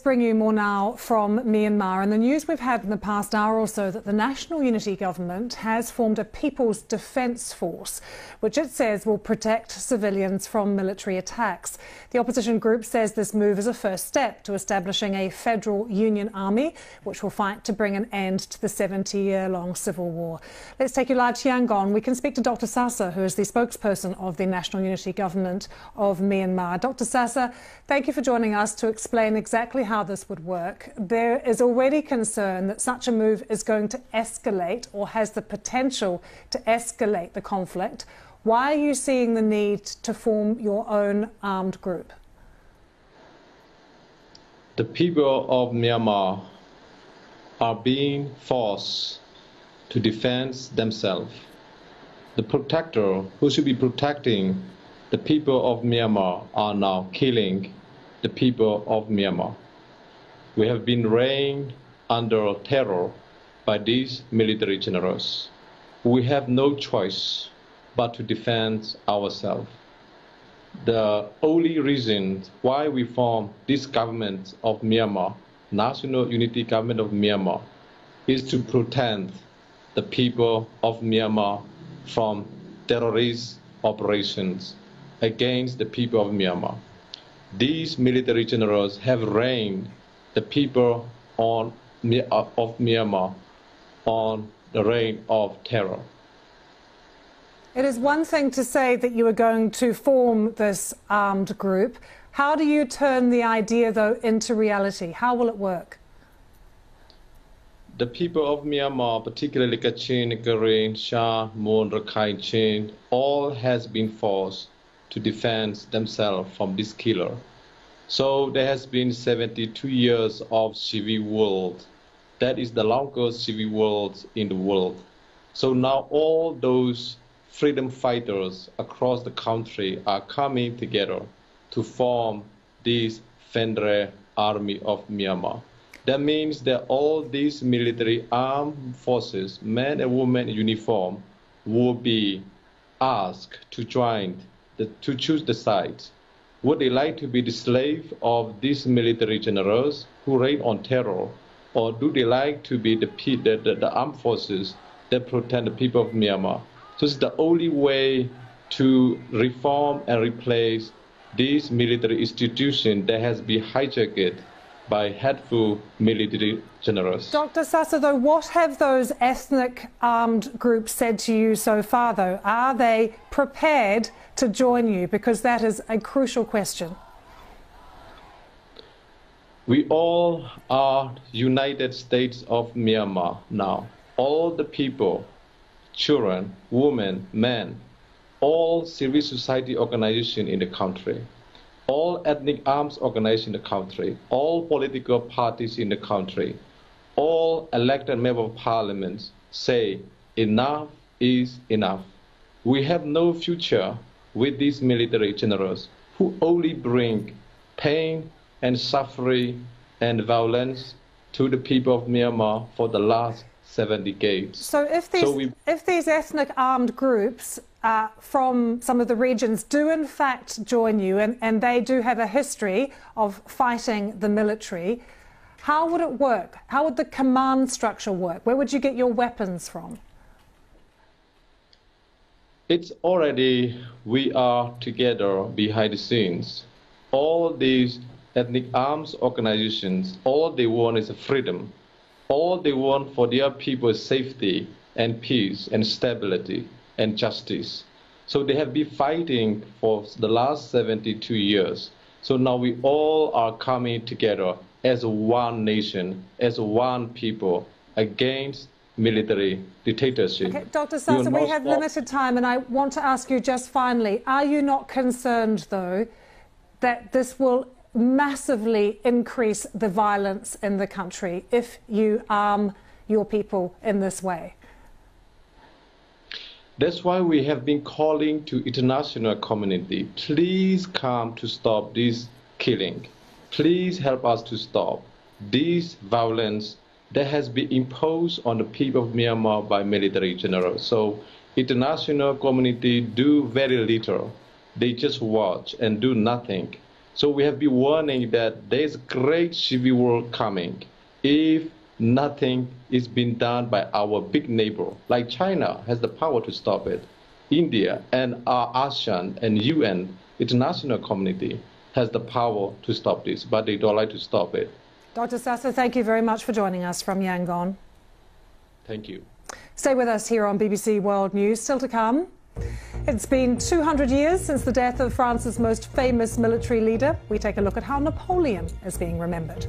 Bring you more now from Myanmar, and the news we've had in the past hour or so that the National Unity Government has formed a People's Defence Force, which it says will protect civilians from military attacks. The opposition group says this move is a first step to establishing a federal union army, which will fight to bring an end to the 70-year-long civil war. Let's take you live to Yangon. We can speak to Dr. Sasa, who is the spokesperson of the National Unity Government of Myanmar. Dr. Sasa, thank you for joining us to explain exactly how this would work. There is already concern that such a move is going to escalate or has the potential to escalate the conflict. Why are you seeing the need to form your own armed group? The people of Myanmar are being forced to defend themselves. The protector who should be protecting the people of Myanmar are now killing the people of Myanmar. We have been reigned under terror by these military generals. We have no choice but to defend ourselves. The only reason why we formed this government of Myanmar, National Unity Government of Myanmar, is to protect the people of Myanmar from terrorist operations against the people of Myanmar. These military generals have reigned the people of Myanmar on the reign of terror. It is one thing to say that you are going to form this armed group. How do you turn the idea, though, into reality? How will it work? The people of Myanmar, particularly Kachin, Karen, Sha, Mon, Rakhine, Chin, all has been forced to defend themselves from this killer. So there has been 72 years of civil war. That is the longest civil war in the world. So now all those freedom fighters across the country are coming together to form this Federal Army of Myanmar. That means that all these military armed forces, men and women in uniform, will be asked to join, to choose the side. Would they like to be the slave of these military generals who reign on terror, or do they like to be the armed forces that protect the people of Myanmar? So it's the only way to reform and replace this military institution that has been hijacked by hateful military generals. Dr. Sasa, though, what have those ethnic armed groups said to you so far, though? Are they prepared to join you? Because that is a crucial question. We all are United States of Myanmar now. All the people, children, women, men, all civil society organizations in the country, all ethnic arms organizations in the country, all political parties in the country, all elected members of parliament say enough is enough. We have no future with these military generals who only bring pain and suffering and violence to the people of Myanmar for the last 7 decades. So if these ethnic armed groups from some of the regions do in fact join you, and they do have a history of fighting the military, how would it work? How would the command structure work? Where would you get your weapons from? It's already, we are together behind the scenes. All these ethnic arms organizations, all they want is freedom. All they want for their people is safety and peace and stability and justice. So they have been fighting for the last 72 years. So now we all are coming together as one nation, as one people against military dictatorship. Okay, Dr. Sasa, we have limited time, and I want to ask you just finally, are you not concerned, though, that this will massively increase the violence in the country if you arm your people in this way? That's why we have been calling to international community, please come to stop this killing. Please help us to stop this violence that has been imposed on the people of Myanmar by military generals. So international community do very little. They just watch and do nothing. So we have been warning that there is great civil war coming if nothing is being done by our big neighbor. Like China has the power to stop it. India and our ASEAN and UN, international community, has the power to stop this, but they don't like to stop it. Dr. Sasser, thank you very much for joining us from Yangon. Thank you. Stay with us here on BBC World News. Still to come, it's been 200 years since the death of France's most famous military leader. We take a look at how Napoleon is being remembered.